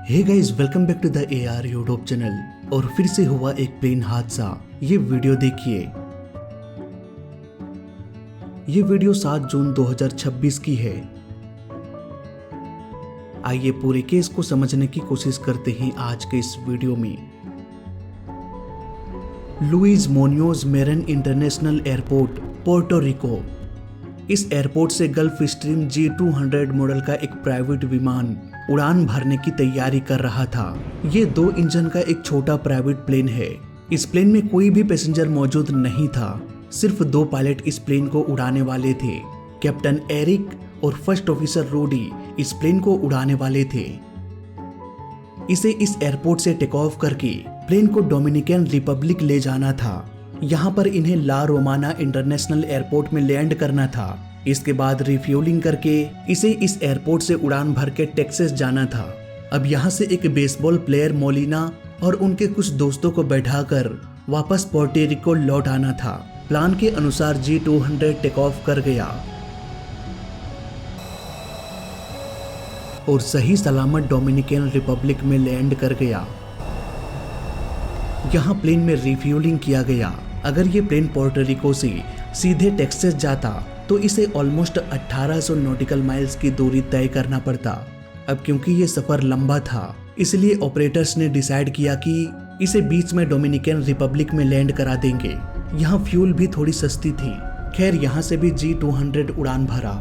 Hey guys, welcome back to the AR YouTube channel. और फिर से हुआ एक प्लेन हादसा। ये वीडियो देखिए। ये वीडियो 7 जून 2026 की है। आइए पूरे केस को समझने की कोशिश करते हैं आज के इस वीडियो में। लुइस मोनियोज मेरन इंटरनेशनल एयरपोर्ट, पोर्टो रिको। इस एयरपोर्ट से गल्फ स्ट्रीम G200 मॉडल का एक प्राइवेट विमान उड़ान भरने की तैयारी कर रहा था। ये 2 इंजन का एक छोटा प्राइवेट प्लेन है। इस प्लेन में कोई भी पैसेंजर मौजूद नहीं था। सिर्फ 2 पायलट इस प्लेन को उड़ाने वाले थे। कैप्टन एरिक और फर्स्ट ऑफिसर रूडी इस प्लेन को उड़ाने वाले थे। इसे इस एयरपोर्ट से टेक ऑफ करके प्लेन को डोमिनिकन रिपब्लिक ले जाना था। यहाँ पर इन्हें ला रोमाना इंटरनेशनल एयरपोर्ट में लैंड करना था। इसके बाद रिफ्यूलिंग करके इसे इस एयरपोर्ट से उड़ान भर के टेक्सास जाना था। अब यहाँ से एक बेसबॉल प्लेयर मोलिना और उनके कुछ दोस्तों को बैठाकर वापस पोर्टो रिको लौट आना था। प्लान के अनुसार G200 टेक ऑफ कर गया और सही सलामत डोमिनिकन रिपब्लिक में लैंड कर गया। यहाँ प्लेन में रिफ्यूलिंग किया गया। अगर ये प्लेन पोर्टो रिको से सीधे टेक्सास जाता तो इसे ऑलमोस्ट 1800 नॉटिकल माइल्स की दूरी तय करना पड़ता। अब क्योंकि ये सफर लंबा था, इसलिए ऑपरेटर्स ने डिसाइड किया कि इसे बीच में डोमिनिकन रिपब्लिक में लैंड करा देंगे। यहाँ फ्यूल भी थोड़ी सस्ती थी। खैर, यहाँ से भी G200 उड़ान भरा।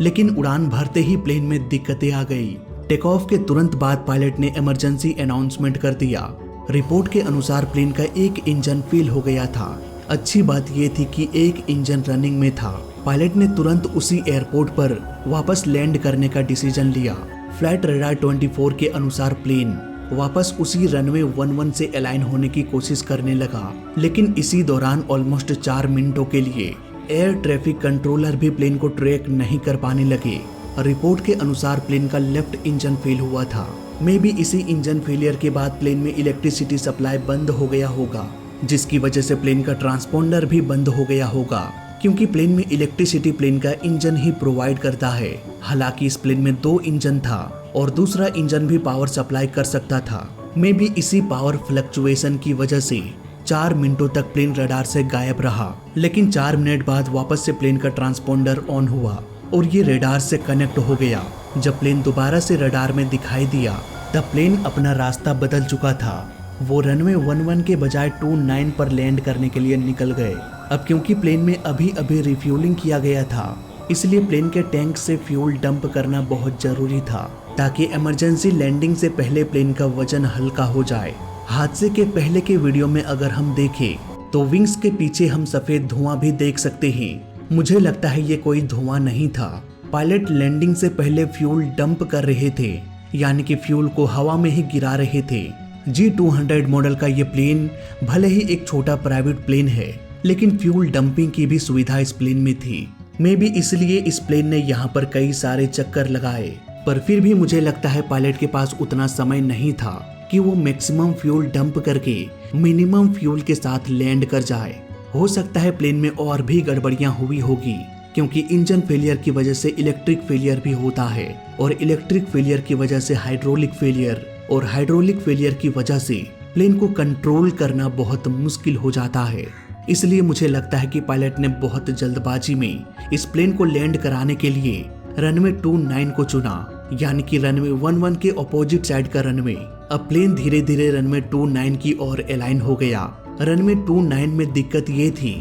लेकिन उड़ान भरते ही प्लेन में दिक्कतें आ गई। टेक ऑफ के तुरंत बाद पायलट ने इमरजेंसी अनाउंसमेंट कर दिया। रिपोर्ट के अनुसार प्लेन का एक इंजन फेल हो गया था। अच्छी बात यह थी कि एक इंजन रनिंग में था। पायलट ने तुरंत उसी एयरपोर्ट पर वापस लैंड करने का डिसीजन लिया। फ्लाइट रडार 24 के अनुसार प्लेन वापस उसी रनवे 11 से अलाइन होने की कोशिश करने लगा। लेकिन इसी दौरान ऑलमोस्ट 4 मिनटों के लिए एयर ट्रैफिक कंट्रोलर भी प्लेन को ट्रैक नहीं कर पाने लगे। रिपोर्ट के अनुसार प्लेन का लेफ्ट इंजन फेल हुआ था। मे बी इसी इंजन फेलियर के बाद प्लेन में इलेक्ट्रिसिटी सप्लाई बंद हो गया होगा, जिसकी वजह से प्लेन का ट्रांसपोंडर भी बंद हो गया होगा। क्योंकि प्लेन में इलेक्ट्रिसिटी प्लेन का इंजन ही प्रोवाइड करता है। हालांकि इस प्लेन में 2 इंजन था और दूसरा इंजन भी पावर सप्लाई कर सकता था। मे बी इसी पावर फ्लक्चुएशन की वजह से 4 मिनटों तक प्लेन रडार से गायब रहा। लेकिन 4 मिनट बाद वापस से प्लेन का ट्रांसपोंडर ऑन हुआ और ये रडार से कनेक्ट हो गया। जब प्लेन दोबारा से रडार में दिखाई दिया तब प्लेन अपना रास्ता बदल चुका था। वो रनवे 11 के बजाय 29 पर लैंड करने के लिए निकल गए। अब क्योंकि प्लेन में अभी रिफ्यूलिंग किया गया था, इसलिए प्लेन के टैंक से फ्यूल डंप करना बहुत जरूरी था ताकि इमरजेंसी लैंडिंग से पहले प्लेन का वजन हल्का हो जाए। हादसे के पहले के वीडियो में अगर हम देखें तो विंग्स के पीछे हम सफेद धुआं भी देख सकते हैं। मुझे लगता है ये कोई धुआं नहीं था। पायलट लैंडिंग से पहले फ्यूल डंप कर रहे थे, यानी कि फ्यूल को हवा में ही गिरा रहे थे। G200 मॉडल का ये प्लेन भले ही एक छोटा प्राइवेट प्लेन है, लेकिन फ्यूल डंपिंग की भी सुविधा इस प्लेन में थी। मे बी इसलिए इस प्लेन ने यहाँ पर कई सारे चक्कर लगाए। पर फिर भी मुझे लगता है पायलट के पास उतना समय नहीं था कि वो मैक्सिमम फ्यूल डंप करके मिनिमम फ्यूल के साथ लैंड कर जाए। हो सकता है प्लेन में और भी गड़बड़ियां हुई होगी, क्योंकि इंजन फेलियर की वजह से इलेक्ट्रिक फेलियर भी होता है और इलेक्ट्रिक फेलियर की वजह से हाइड्रोलिक फेलियर और हाइड्रोलिक फेलियर की वजह से प्लेन को कंट्रोल करना बहुत मुश्किल हो जाता है। इसलिए मुझे लगता है कि पायलट ने बहुत जल्दबाजी में इस प्लेन को लैंड कराने के लिए रनवे 29 को चुना, यानी कि रनवे 11 के ऑपोजिट साइड का रनवे। अब प्लेन धीरे धीरे रनवे 29 की ओर अलाइन हो गया। रनवे 29 में दिक्कत ये थी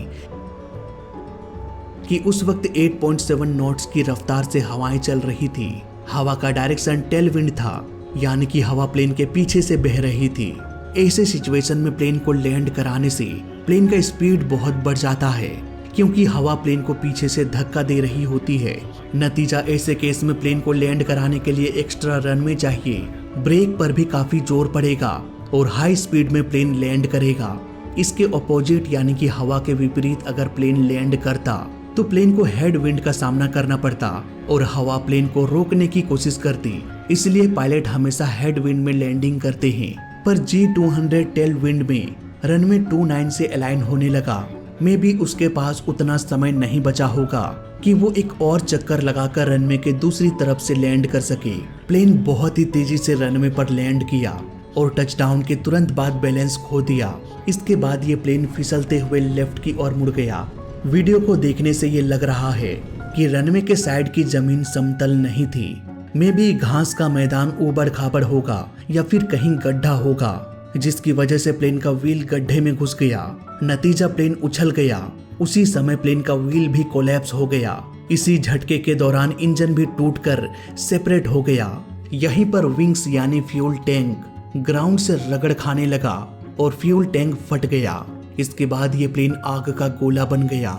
कि उस वक्त 8.7 नॉट्स की रफ्तार से हवाएं चल रही थी। हवा का डायरेक्शन टेल विंड था, यानी कि हवा प्लेन के पीछे से बह रही थी। ऐसे सिचुएशन में प्लेन को लैंड कराने से प्लेन का स्पीड बहुत बढ़ जाता है, क्योंकि हवा प्लेन को पीछे से धक्का दे रही होती है। नतीजा ऐसे केस में प्लेन को लैंड कराने के लिए एक्स्ट्रा रनवे चाहिए। ब्रेक पर भी काफी जोर पड़ेगा और हाई स्पीड में प्लेन लैंड करेगा। इसके ऑपोजिट, यानी कि हवा के विपरीत अगर प्लेन लैंड करता तो प्लेन को हेड विंड का सामना करना पड़ता और हवा प्लेन को रोकने की कोशिश करती। इसलिए पायलट हमेशा हेड विंड में लैंडिंग करते हैं। पर G200 टेल विंड में रनवे 29 से अलाइन होने लगा। मे बी उसके पास उतना समय नहीं बचा होगा कि वो एक और चक्कर लगाकर रनवे के दूसरी तरफ से लैंड कर सके। प्लेन बहुत ही तेजी से रनवे पर लैंड किया और टचडाउन के तुरंत बाद बैलेंस खो दिया। इसके बाद ये प्लेन फिसलते हुए लेफ्ट की ओर मुड़ गया। वीडियो को देखने से ये लग रहा है कि रनवे के साइड की जमीन समतल नहीं थी। मे भी घास का मैदान ऊबड़ खाबड़ होगा या फिर कहीं गड्ढा होगा, जिसकी वजह से प्लेन का व्हील गड्ढे में घुस गया। नतीजा प्लेन उछल गया। उसी समय प्लेन का व्हील भी कोलैप्स हो गया। इसी झटके के दौरान इंजन भी टूटकर सेपरेट हो गया। यहीं पर विंग्स यानी फ्यूल टैंक ग्राउंड से रगड़ खाने लगा और फ्यूल टैंक फट गया। इसके बाद ये प्लेन आग का गोला बन गया।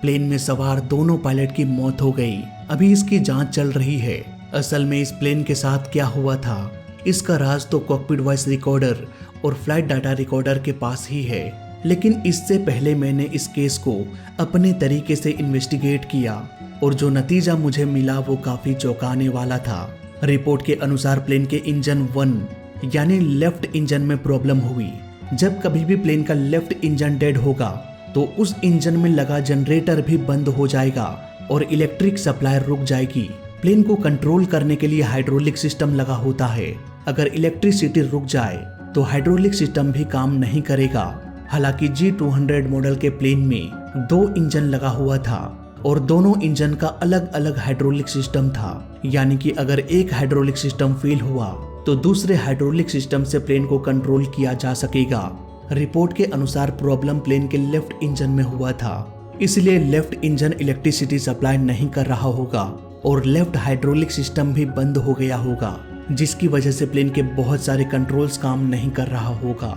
प्लेन में सवार दोनों पायलट की मौत हो गई। अभी इसकी जांच चल रही है। असल में इस प्लेन के साथ क्या हुआ था, इसका राज तो कॉकपिट वॉइस रिकॉर्डर और फ्लाइट डाटा रिकॉर्डर के पास ही है। लेकिन इससे पहले मैंने इस केस को अपने तरीके से इन्वेस्टिगेट किया और जो नतीजा मुझे मिला वो काफी चौंकाने वाला था। रिपोर्ट के अनुसार प्लेन के इंजन 1 यानी लेफ्ट इंजन में प्रॉब्लम हुई। जब कभी भी प्लेन का लेफ्ट इंजन डेड होगा तो उस इंजन में लगा जनरेटर भी बंद हो जाएगा और इलेक्ट्रिक सप्लाई रुक जाएगी। प्लेन को कंट्रोल करने के लिए हाइड्रोलिक सिस्टम लगा होता है। अगर इलेक्ट्रिसिटी रुक जाए तो हाइड्रोलिक सिस्टम भी काम नहीं करेगा। हालांकि G200 मॉडल के प्लेन में 2 इंजन लगा हुआ था और दोनों इंजन का अलग अलग हाइड्रोलिक सिस्टम था। यानी कि अगर एक हाइड्रोलिक सिस्टम फेल हुआ तो दूसरे हाइड्रोलिक सिस्टम से प्लेन को कंट्रोल किया जा सकेगा। रिपोर्ट के अनुसार प्रॉब्लम प्लेन के लेफ्ट इंजन में हुआ था, इसलिए लेफ्ट इंजन इलेक्ट्रिसिटी सप्लाई नहीं कर रहा होगा और लेफ्ट हाइड्रोलिक सिस्टम भी बंद हो गया होगा, जिसकी वजह से प्लेन के बहुत सारे कंट्रोल्स काम नहीं कर रहा होगा।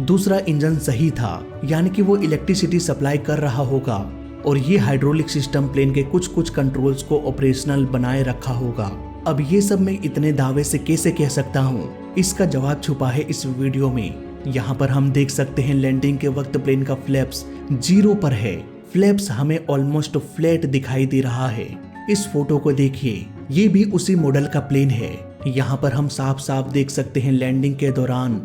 दूसरा इंजन सही था, यानी कि वो इलेक्ट्रिसिटी सप्लाई कर रहा होगा और ये हाइड्रोलिक सिस्टम प्लेन के कुछ कंट्रोल्स को ऑपरेशनल बनाए रखा होगा। अब ये सब मैं इतने दावे से कैसे कह सकता हूँ, इसका जवाब छुपा है इस वीडियो में। यहाँ पर हम देख सकते हैं लैंडिंग के वक्त प्लेन का फ्लैप्स 0 पर है। फ्लैप्स हमें ऑलमोस्ट फ्लैट दिखाई दे रहा है। इस फोटो को देखिए, ये भी उसी मॉडल का प्लेन है। यहाँ पर हम साफ साफ देख सकते हैं लैंडिंग के दौरान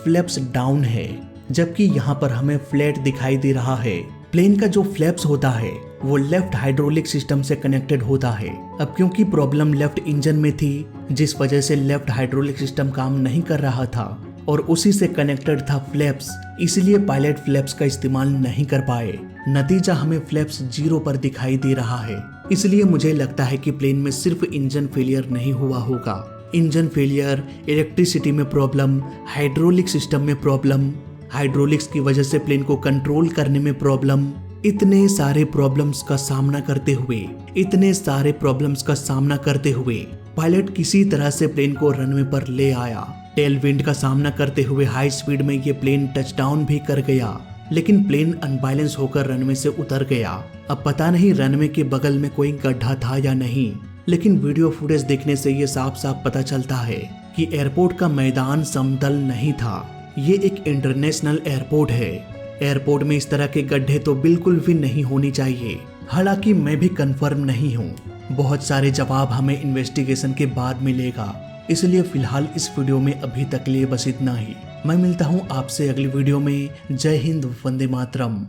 फ्लैप्स डाउन है, जबकि यहाँ पर हमें फ्लैट दिखाई दे रहा है। प्लेन का जो फ्लैप्स होता है वो लेफ्ट हाइड्रोलिक सिस्टम से कनेक्टेड होता है। अब क्योंकि प्रॉब्लम लेफ्ट इंजन में थी, जिस वजह से लेफ्ट हाइड्रोलिक सिस्टम काम नहीं कर रहा था और उसी से कनेक्टेड था फ्लैप्स, इसलिए पायलट फ्लैप्स का इस्तेमाल नहीं कर पाए। नतीजा हमें फ्लैप्स 0 पर दिखाई दे रहा है। इसलिए मुझे लगता है कि प्लेन में सिर्फ इंजन फेलियर नहीं हुआ होगा। इंजन फेलियर, इलेक्ट्रिसिटी में प्रॉब्लम, हाइड्रोलिक सिस्टम में प्रॉब्लम, हाइड्रोलिक्स की वजह से प्लेन को कंट्रोल करने में प्रॉब्लम, इतने सारे प्रॉब्लम्स का सामना करते हुए पायलट किसी तरह से प्लेन को रनवे पर ले आया। टेल विंड का सामना करते हुए हाई स्पीड में ये प्लेन टचडाउन भी कर गया, लेकिन प्लेन अनबैलेंस होकर रनवे से उतर गया। अब पता नहीं रनवे के बगल में कोई गड्ढा था या नहीं, लेकिन वीडियो फुटेज देखने से ये साफ साफ पता चलता है कि एयरपोर्ट का मैदान समतल नहीं था। ये एक इंटरनेशनल एयरपोर्ट है। एयरपोर्ट में इस तरह के गड्ढे तो बिल्कुल भी नहीं होनी चाहिए। हालांकि मैं भी कंफर्म नहीं हूँ। बहुत सारे जवाब हमें इन्वेस्टिगेशन के बाद मिलेगा, इसलिए फिलहाल इस वीडियो में अभी तक लिए बस इतना ही। मैं मिलता हूँ आपसे अगली वीडियो में। जय हिंद, वंदे मातरम।